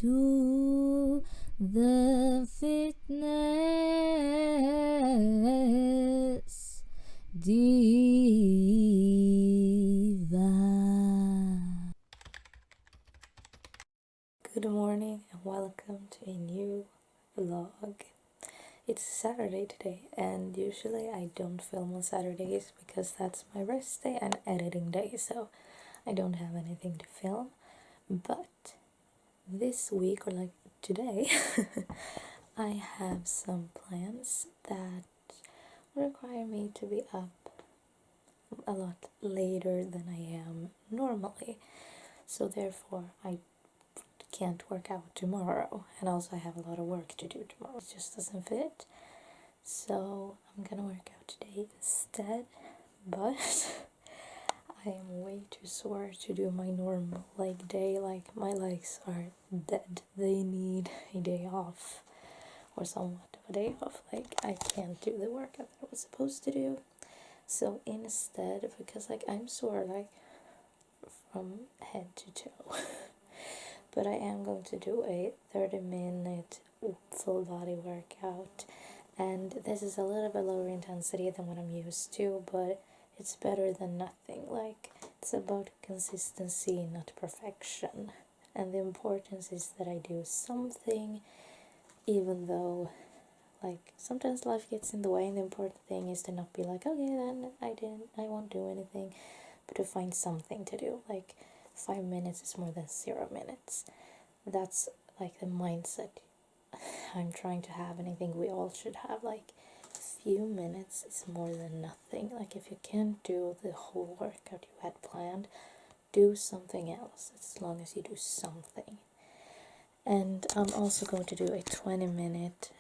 to the fitness diva. Good morning and welcome to a new vlog. It's Saturday today, and usually I don't film on Saturdays because that's my rest day and editing day, so I don't have anything to film. But this week, or like today, I have some plans that require me to be up a lot later than I am normally. So therefore, I can't work out tomorrow, and also I have a lot of work to do tomorrow. It just doesn't fit. So I'm gonna work out today instead, but I am way too sore to do my normal leg day. Like, my legs are dead. They need a day off, or somewhat of a day off. Like, I can't do the workout that I was supposed to do. So instead, because like I'm sore like from head to toe, but I am going to do a 30-minute full body workout, and this is a little bit lower intensity than what I'm used to, but it's better than nothing. Like, it's about consistency, not perfection, and the importance is that I do something, even though like sometimes life gets in the way, and the important thing is to not be like, okay, then I won't do anything, but to find something to do. Like, 5 minutes is more than 0 minutes. That's like the mindset I'm trying to have, and I think we all should have. Like, a few minutes is more than nothing. Like, if you can't do the whole workout you had planned, do something else, as long as you do something. And I'm also going to do a 20-minute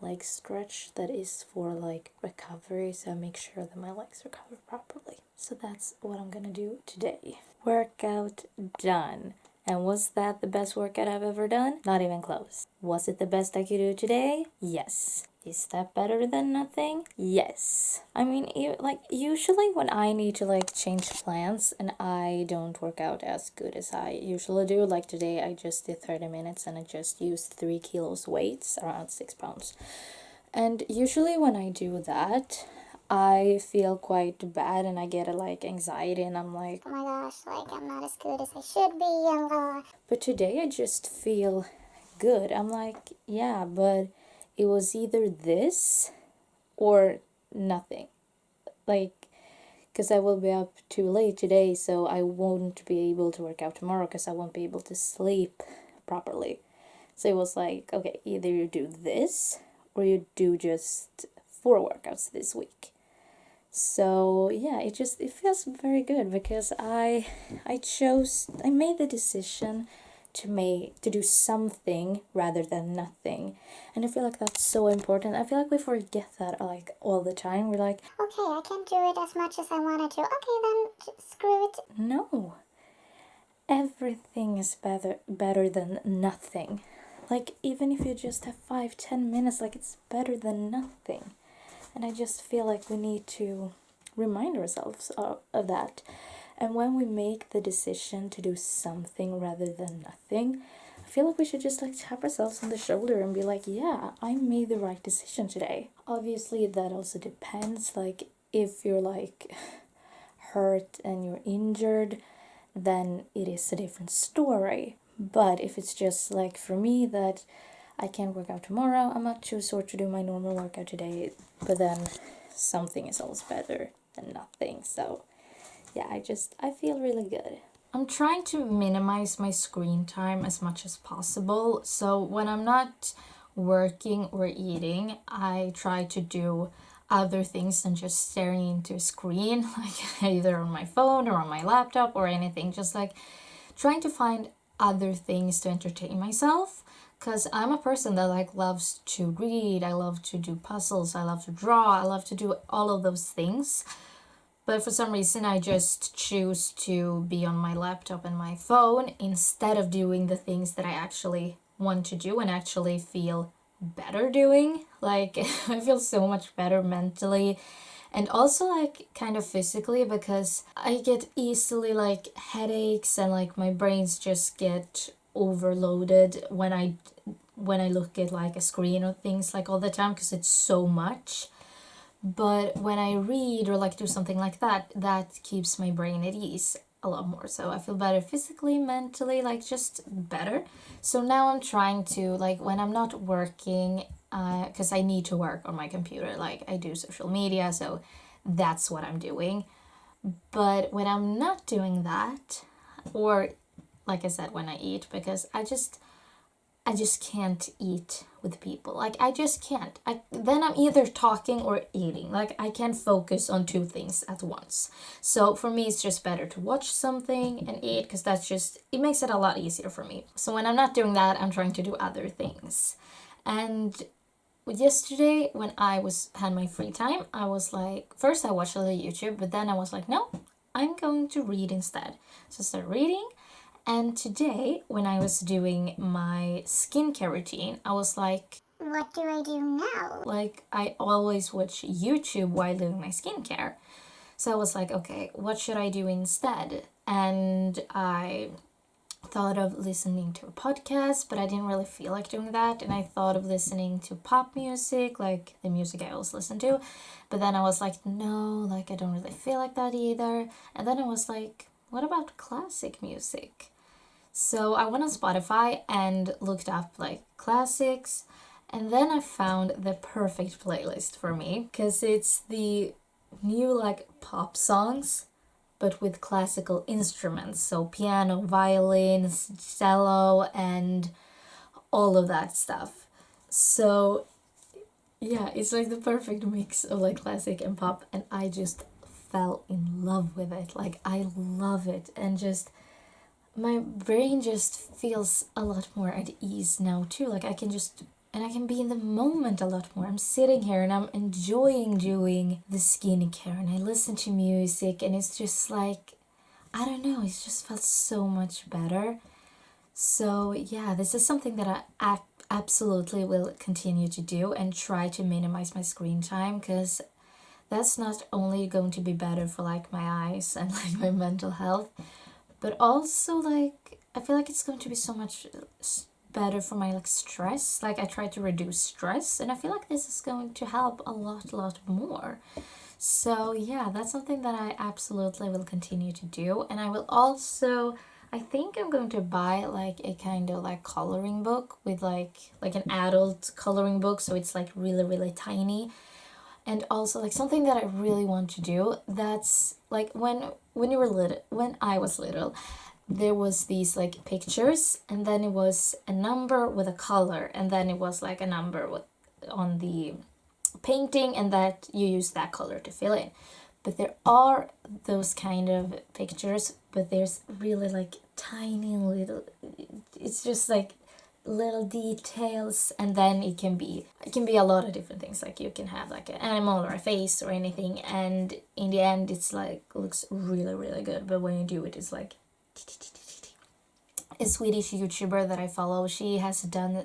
leg stretch that is for like recovery, so I make sure that my legs recover properly. So that's what I'm gonna do today. Workout done. And was that the best workout I've ever done? Not even close. Was it the best I could do today? Yes. Is that better than nothing? Yes. I mean, like, usually when I need to like change plans and I don't work out as good as I usually do, like today I just did 30 minutes and I just used 3 kilos weights, around 6 pounds. And usually when I do that, I feel quite bad and I get like anxiety, and I'm like, oh my gosh, like I'm not as good as I should be. But today I just feel good. I'm like, yeah, but it was either this or nothing. Like, because I will be up too late today, so I won't be able to work out tomorrow because I won't be able to sleep properly. So it was like, okay, either you do this or you do just 4 workouts this week. So yeah, it feels very good because I made the decision to do something rather than nothing, and I feel like that's so important. I feel like we forget that like all the time. We're like, okay, I can't do it as much as I wanted to. Okay, then screw it. No, everything is better than nothing. Like, even if you just have 5-10 minutes, like, it's better than nothing. And I just feel like we need to remind ourselves of that. And when we make the decision to do something rather than nothing, I feel like we should just like tap ourselves on the shoulder and be like, yeah, I made the right decision today. Obviously, that also depends. Like, if you're like hurt and you're injured, then it is a different story. But if it's just like for me that I can't work out tomorrow, I'm not too sore to do my normal workout today, but then something is always better than nothing. So yeah, I feel really good. I'm trying to minimize my screen time as much as possible. So when I'm not working or eating, I try to do other things than just staring into a screen, like either on my phone or on my laptop or anything. Just like trying to find other things to entertain myself, because I'm a person that like loves to read, I love to do puzzles, I love to draw, I love to do all of those things. But for some reason I just choose to be on my laptop and my phone instead of doing the things that I actually want to do and actually feel better doing. Like, I feel so much better mentally and also like kind of physically, because I get easily like headaches and like my brains just get overloaded when I look at like a screen or things like all the time, because it's so much. But when I read or like do something like that, that keeps my brain at ease a lot more. So I feel better physically, mentally, like just better. So now I'm trying to, like, when I'm not working, because I need to work on my computer, like I do social media, so that's what I'm doing. But when I'm not doing that, or like I said, when I eat, because I just can't eat with people. Like I just can't. Then I'm either talking or eating. Like I can't focus on two things at once. So for me it's just better to watch something and eat, because that's just, it makes it a lot easier for me. So when I'm not doing that, I'm trying to do other things. And yesterday when I had my free time, I was like, first I watched a little YouTube, but then I was like, no, I'm going to read instead. So I started reading. And today, when I was doing my skincare routine, I was like, what do I do now? Like, I always watch YouTube while doing my skincare. So I was like, okay, what should I do instead? And I thought of listening to a podcast, but I didn't really feel like doing that. And I thought of listening to pop music, like the music I always listen to. But then I was like, no, like I don't really feel like that either. And then I was like, what about classic music? So I went on Spotify and looked up like classics, and then I found the perfect playlist for me, because it's the new like pop songs but with classical instruments, so piano, violin, cello, and all of that stuff. So yeah, it's like the perfect mix of like classic and pop, and I just fell in love with it. Like I love it, and just my brain just feels a lot more at ease now too. Like I can just, and I can be in the moment a lot more. I'm sitting here and I'm enjoying doing the skincare, and I listen to music, and it's just like, I don't know, it's just felt so much better. So yeah, this is something that I absolutely will continue to do, and try to minimize my screen time, because that's not only going to be better for like my eyes and like my mental health, but also like I feel like it's going to be so much better for my like stress. Like I try to reduce stress, and I feel like this is going to help a lot more. So yeah, that's something that I absolutely will continue to do. And I will also, I think I'm going to buy like a kind of like coloring book with like an adult coloring book, so it's like really tiny. And also like something that I really want to do, that's like when you were little, when I was little, there was these like pictures, and then it was a number with a color, and then it was like a number with on the painting, and that you use that color to fill in. But there are those kind of pictures, but there's really like tiny little, it's just like little details, and then it can be a lot of different things. Like you can have like an animal or a face or anything, and in the end it's like looks really good, but when you do it, it's like a Swedish YouTuber that I follow, she has done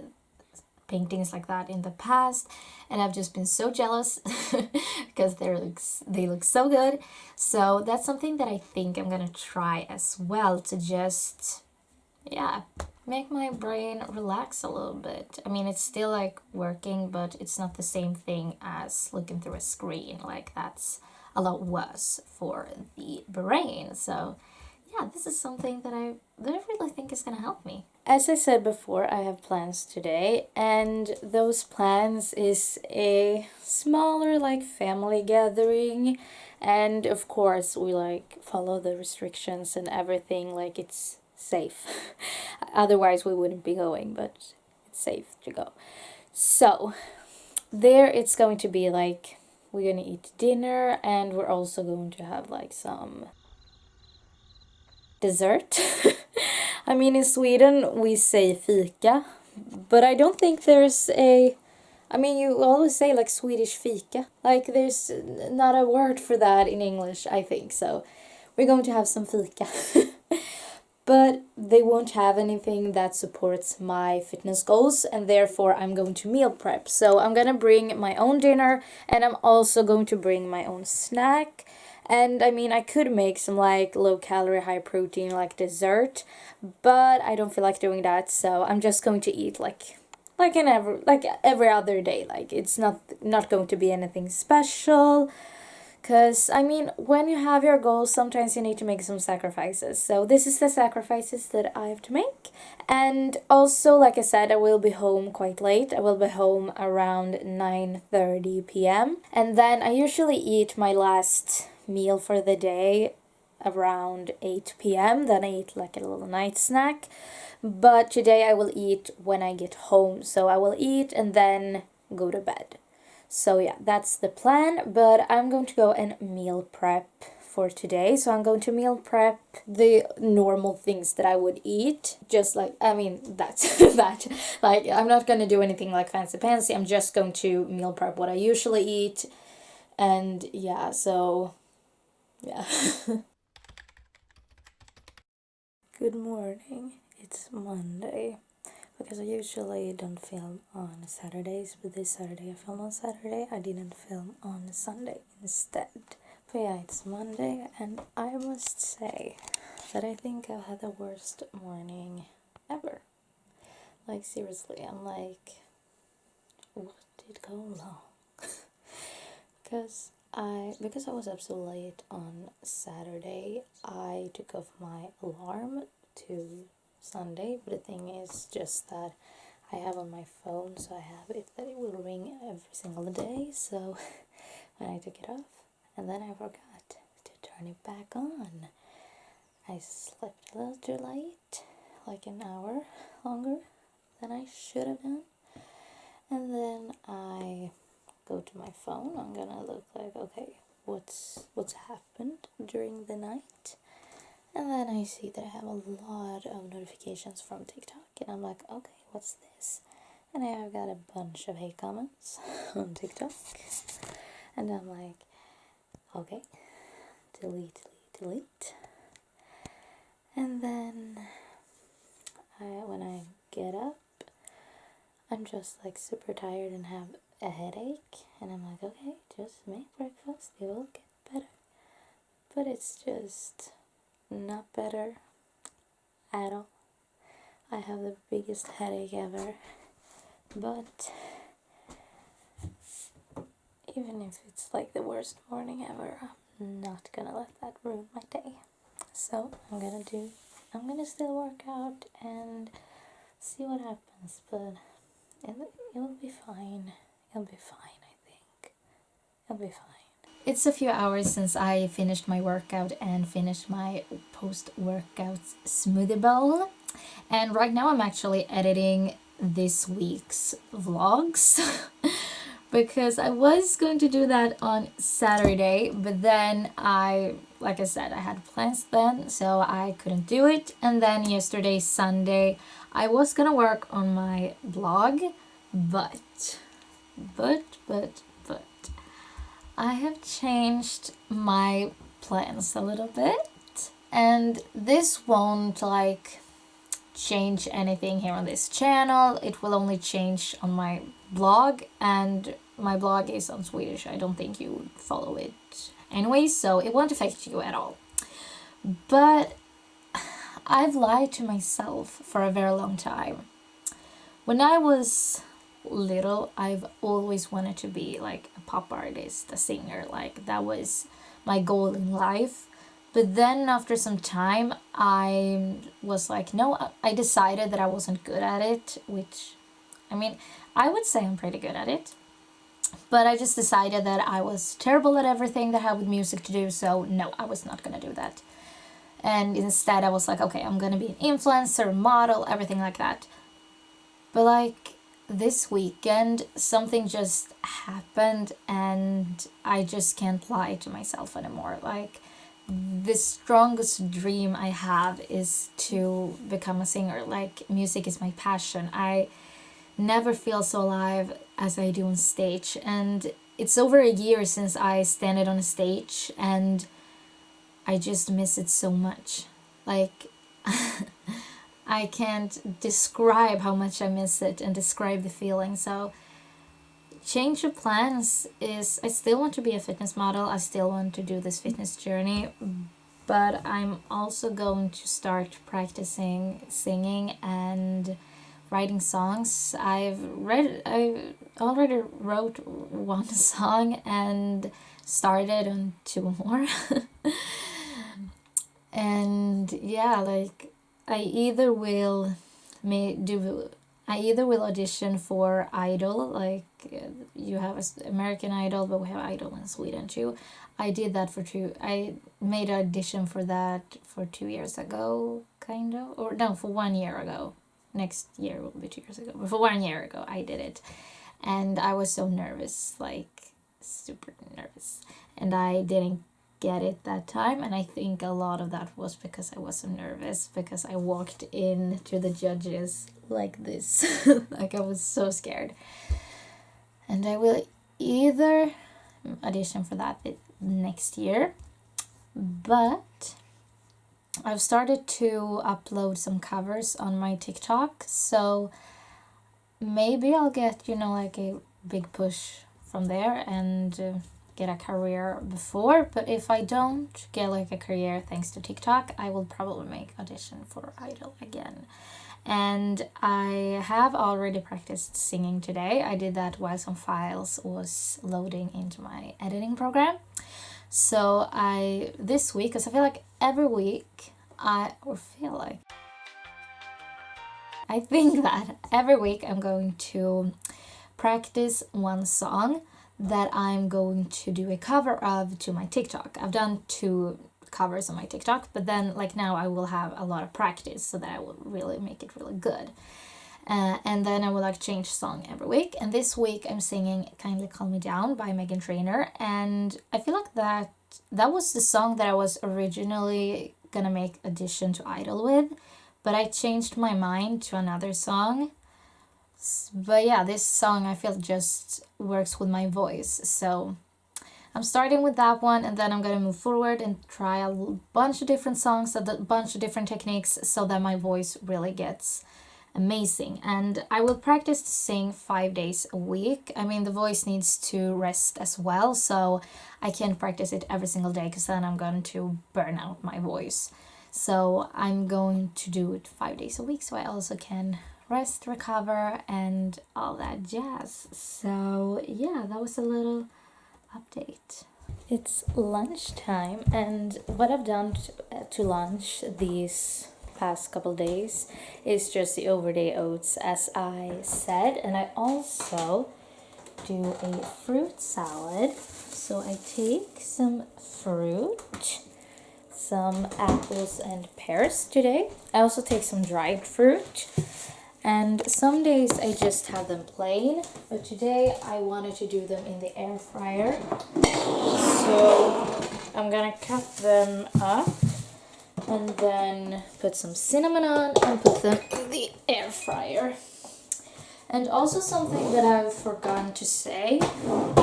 paintings like that in the past, and I've just been so jealous because they look so good. So that's something that I think I'm gonna try as well, to just, yeah, make my brain relax a little bit. I mean, it's still like working, but it's not the same thing as looking through a screen. Like that's a lot worse for the brain. So yeah, this is something that I really think is gonna help me. As I said before, I have plans today, and those plans is a smaller like family gathering, and of course we like follow the restrictions and everything, like it's safe. Otherwise we wouldn't be going, but it's safe to go. So there it's going to be like, we're gonna eat dinner, and we're also going to have like some dessert. I mean, in Sweden we say fika, but I don't think there's a. I mean, you always say like Swedish fika. Like, there's not a word for that in English, I think. So, we're going to have some fika. But they won't have anything that supports my fitness goals, and therefore I'm going to meal prep. So I'm gonna bring my own dinner, and I'm also going to bring my own snack. And I mean, I could make some like low calorie, high protein like dessert, but I don't feel like doing that, so I'm just going to eat like every other day. Like it's not going to be anything special. Because, I mean, when you have your goals, sometimes you need to make some sacrifices. So, this is the sacrifices that I have to make. And also, like I said, I will be home quite late. I will be home around 9:30 p.m. And then I usually eat my last meal for the day around 8 p.m. Then I eat like a little night snack. But today I will eat when I get home. So, I will eat and then go to bed. So yeah, that's the plan, but I'm going to go and meal prep for today. So I'm going to meal prep the normal things that I would eat. Just like, I mean, that's that. Like, I'm not going to do anything like fancy pantsy. I'm just going to meal prep what I usually eat. And yeah, so yeah. Good morning. It's Monday. Because I usually don't film on Saturdays, but this Saturday I filmed on Saturday. I didn't film on Sunday instead. But yeah, it's Monday, and I must say that I think I've had the worst morning ever. Like, seriously, I'm like, what did go wrong? Because I was up so late on Saturday, I took off my alarm to Sunday, but the thing is just that I have on my phone, so I have it that it will ring every single day. So when I took it off, and then I forgot to turn it back on. I slept a little too late, like an hour longer than I should have done. And then I go to my phone. I'm gonna look like, okay, what's happened during the night? And then I see that I have a lot of notifications from TikTok, and I'm like, okay, what's this? And I have got a bunch of hate comments on TikTok, and I'm like, okay, delete, delete. And then when I get up, I'm just like super tired and have a headache, and I'm like, okay, just make breakfast, it will get better. But it's just not better at all. I have the biggest headache ever, but even if it's like the worst morning ever, I'm not gonna let that ruin my day. So I'm gonna still work out and see what happens, but it will be fine. It'll be fine, I think. It'll be fine. It's a few hours since I finished my workout and finished my post-workout smoothie bowl. And right now I'm actually editing this week's vlogs because I was going to do that on Saturday, but then like I said, I had plans then, so I couldn't do it. And then yesterday, Sunday, I was gonna work on my blog, but I have changed my plans a little bit, and this won't like change anything here on this channel. It will only change on my blog, and my blog is on Swedish. I don't think you would follow it anyway, so it won't affect you at all. But I've lied to myself for a very long time. When I was little, I've always wanted to be like a pop artist, a singer. Like that was my goal in life. But then after some time, I was like, no, I decided that I wasn't good at it, which, I mean, I would say I'm pretty good at it. But I just decided that I was terrible at everything that had with music to do, so no, I was not gonna do that. And instead I was like, okay, I'm gonna be an influencer, model, everything like that. But like this weekend, something just happened and I just can't lie to myself anymore. Like, the strongest dream I have is to become a singer. Like, music is my passion. I never feel so alive as I do on stage. And it's over a year since I standed on a stage, and I just miss it so much. Like, I can't describe how much I miss it and describe the feeling. So change of plans is I still want to be a fitness model. I still want to do this fitness journey, but I'm also going to start practicing singing and writing songs. I already wrote one song and started on two more. And yeah, like I either will audition for Idol, like you have American Idol, but we have Idol in Sweden too. I did that I made an audition for that for 2 years ago, kind of, or no, for 1 year ago. Next year will be 2 years ago, but for 1 year ago I did it, and I was so nervous, like super nervous, and I didn't get it that time, and I think a lot of that was because I was so nervous, because I walked in to the judges like this. Like I was so scared. And I will either audition for that next year, but I've started to upload some covers on my TikTok, so maybe I'll get, like a big push from there and get a career before. But if I don't get like a career thanks to TikTok, I will probably make audition for Idol again. And I have already practiced singing today. I did that while some files was loading into my editing program. So this week, because I feel like every week I think that every week I'm going to practice one song that I'm going to do a cover of to my TikTok. I've done 2 covers on my TikTok, but then like now I will have a lot of practice so that I will really make it really good. And then I will like change song every week. And this week I'm singing Kindly Calm Me Down by Megan Trainor. And I feel like that was the song that I was originally gonna make audition to Idol with, but I changed my mind to another song. But yeah, this song I feel just works with my voice, so I'm starting with that one, and then I'm gonna move forward and try a bunch of different songs, a bunch of different techniques, so that my voice really gets amazing. And I will practice to sing 5 days a week. I mean, the voice needs to rest as well, so I can't practice it every single day, because then I'm going to burn out my voice. So I'm going to do it 5 days a week, so I also can rest, recover, and all that jazz. So yeah, that was a little update. It's lunchtime, and what I've done to lunch these past couple days is just the overday oats, as I said, and I also do a fruit salad. So I take some fruit, some apples and pears today. I also take some dried fruit, and some days I just have them plain, but today I wanted to do them in the air fryer. So I'm gonna cut them up and then put some cinnamon on and put them in the air fryer. And also something that I've forgotten to say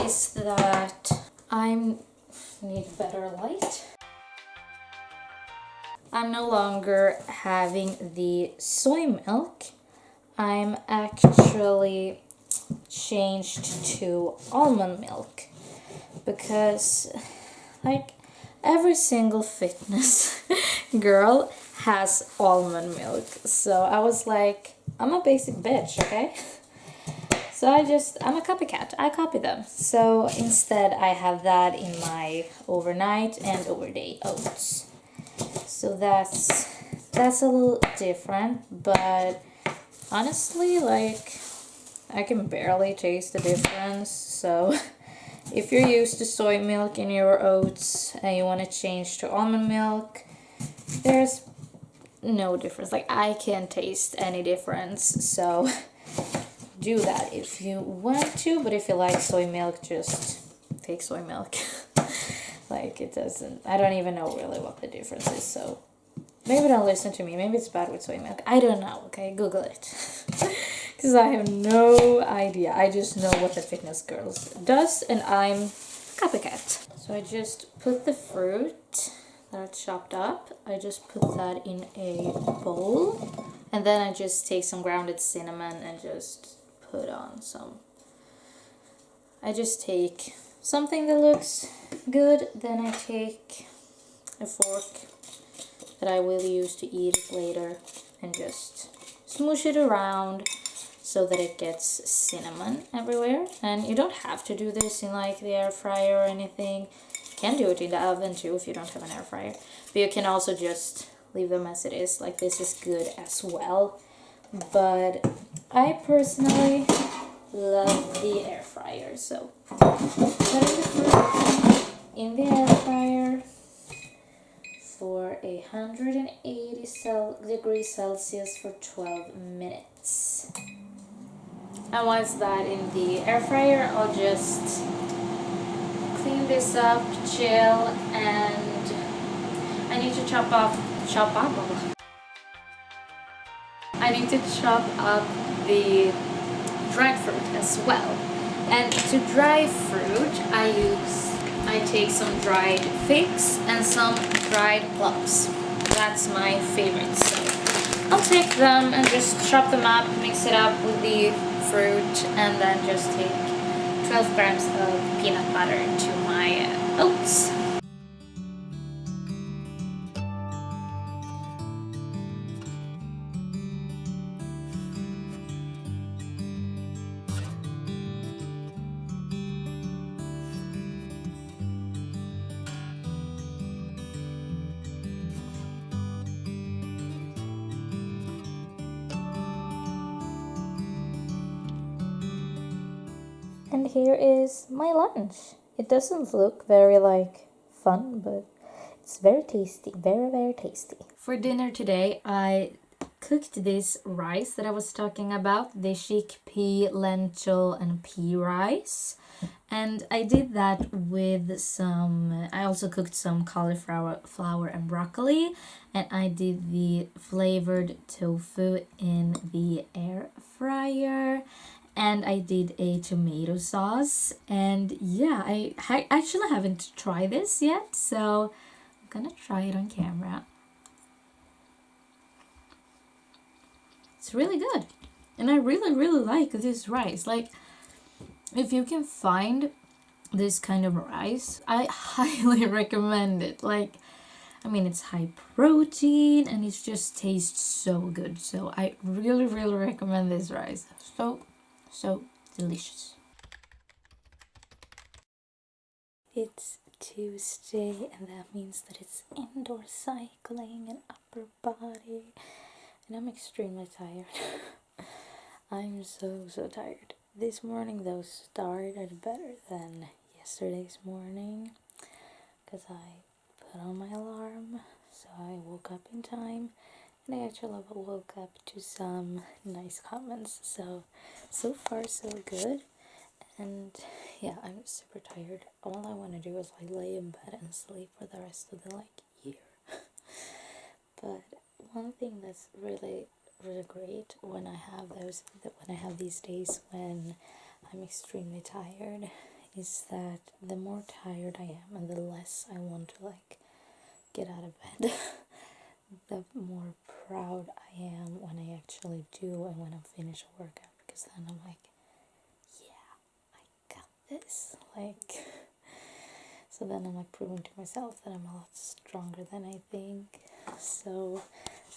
is that I need better light. I'm no longer having the soy milk. I'm actually changed to almond milk, because like every single fitness girl has almond milk. So I was like, I'm a basic bitch, okay? So I'm a copycat. I copy them. So instead I have that in my overnight and overday oats. So that's a little different, but honestly, like, I can barely taste the difference. So if you're used to soy milk in your oats and you want to change to almond milk, there's no difference. Like, I can't taste any difference. So do that if you want to, but if you like soy milk, just take soy milk. Like, I don't even know really what the difference is, so maybe don't listen to me. Maybe it's bad with soy milk. I don't know, okay? Google it. Because I have no idea. I just know what the fitness girls does, and I'm copycat. So I just put the fruit that I chopped up. I just put that in a bowl, and then I just take some grounded cinnamon and just put on some I just take something that looks good, then I take a fork that I will use to eat it later and just smoosh it around so that it gets cinnamon everywhere. And you don't have to do this in like the air fryer or anything. You can do it in the oven too if you don't have an air fryer. But you can also just leave them as it is. Like this is good as well. But I personally love the air fryer. So putting the fruit in the air fryer for 180 degrees Celsius for 12 minutes. And once that in the air fryer, I'll just clean this up, chill, and I need to I need to chop up the dried fruit as well. And to dry fruit, I take some dried figs and some dried plums. That's my favorite. So I'll take them and just chop them up, mix it up with the fruit, and then just take 12 grams of peanut butter to my oats. And here is my lunch. It doesn't look very like fun, but it's very tasty, very, very tasty. For dinner today, I cooked this rice that I was talking about, the chickpea, lentil, and pea rice. And I did that with I also cooked some cauliflower and broccoli. And I did the flavored tofu in the air fryer. And I did a tomato sauce. And yeah, I actually haven't tried this yet, so I'm gonna try it on camera. It's really good. And I really, really like this rice. Like, if you can find this kind of rice, I highly recommend it. Like, I mean, it's high protein and it just tastes so good. So I really, really recommend this rice. So delicious. It's Tuesday, and that means that it's indoor cycling and upper body, and I'm extremely tired. I'm so tired. This morning though started better than yesterday's morning because I put on my alarm, so I woke up in time, and I actually woke up to some nice comments. So far so good. And yeah, I'm super tired. All I want to do is like lay in bed and sleep for the rest of the year. But one thing that's really great when I have these days when I'm extremely tired is that the more tired I am and the less I want to get out of bed, the more proud I am when I actually do and when I finish a workout, because then I'm like, yeah, I got this. So then I'm proving to myself that I'm a lot stronger than I think. So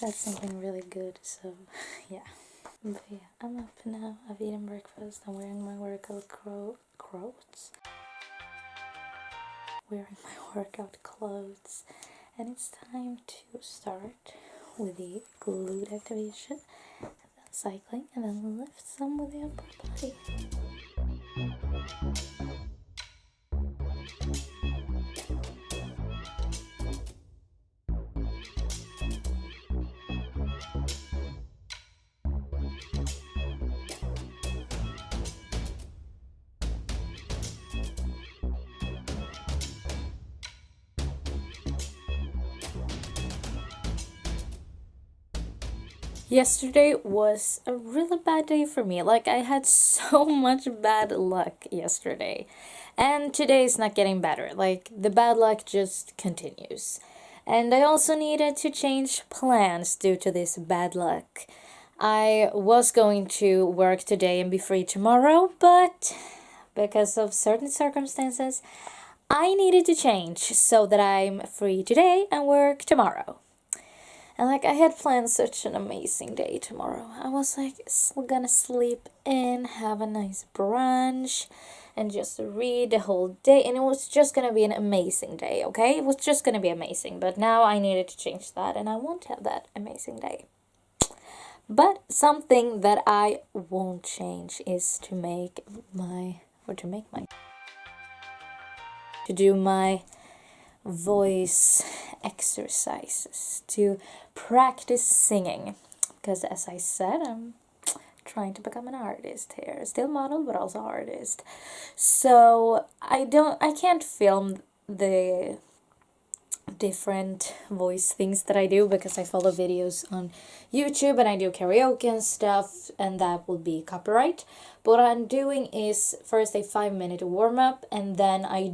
that's something really good. So yeah. But yeah, I'm up now. I've eaten breakfast. I'm wearing my workout clothes. And it's time to start with the glute activation, and then cycling, and then lift some with the upper body. Yesterday was a really bad day for me. I had so much bad luck yesterday. And today is not getting better. The bad luck just continues. And I also needed to change plans due to this bad luck. I was going to work today and be free tomorrow, but because of certain circumstances, I needed to change so that I'm free today and work tomorrow. And like I had planned such an amazing day tomorrow. I was like gonna sleep in, have a nice brunch, and just read the whole day. And it was just gonna be an amazing day, okay? It was just gonna be amazing. But now I needed to change that, and I won't have that amazing day. But something that I won't change is to do my voice exercises, to practice singing. Because as I said, I'm trying to become an artist here. Still model, but also artist. So I can't film the different voice things that I do because I follow videos on YouTube and I do karaoke and stuff, and that will be copyright. But what I'm doing is first a 5-minute warm up, and then I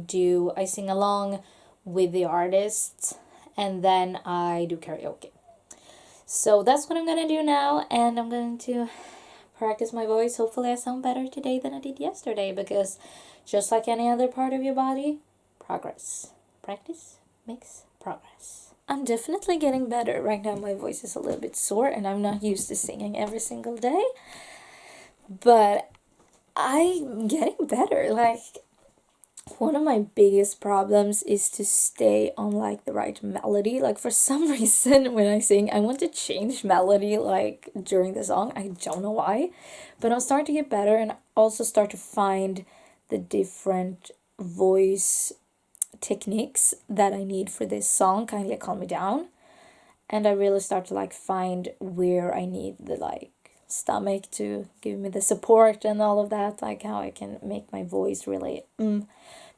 sing along with the artists, and then I do karaoke. So that's what I'm gonna do now, and I'm going to practice my voice. Hopefully I sound better today than I did yesterday, because just like any other part of your body, practice makes progress. I'm definitely getting better. Right now my voice is a little bit sore and I'm not used to singing every single day, but I'm getting better. Like, one of my biggest problems is to stay on like the right melody. Like, for some reason when I sing I want to change melody like during the song. I don't know why, but I'm starting to get better and also start to find the different voice techniques that I need for this song kind of calm me down. And I really start to like find where I need the like stomach to give me the support and all of that, like how I can make my voice really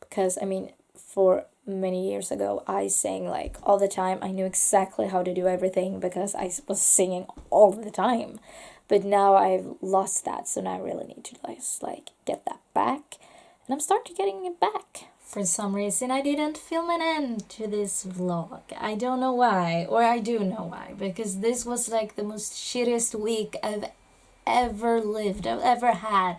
because I mean, for many years ago I sang like all the time. I knew exactly how to do everything because I was singing all the time. But now I've lost that, so now I really need to like get that back, and I'm starting getting it back. For some reason, I didn't film an end to this vlog. I don't know why, or I do know why, because this was like the most shittiest week I've ever lived, I've ever had.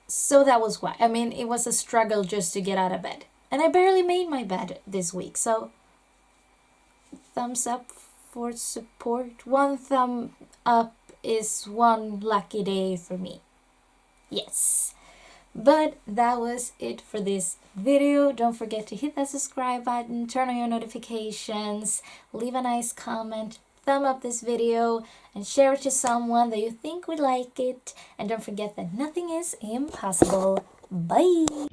So that was why. I mean, it was a struggle just to get out of bed. And I barely made my bed this week, so thumbs up for support. 1 thumb up is 1 lucky day for me. Yes. But that was it for this video. Don't forget to hit that subscribe button, turn on your notifications, leave a nice comment, thumb up this video, and share it to someone that you think would like it. And don't forget that nothing is impossible. Bye!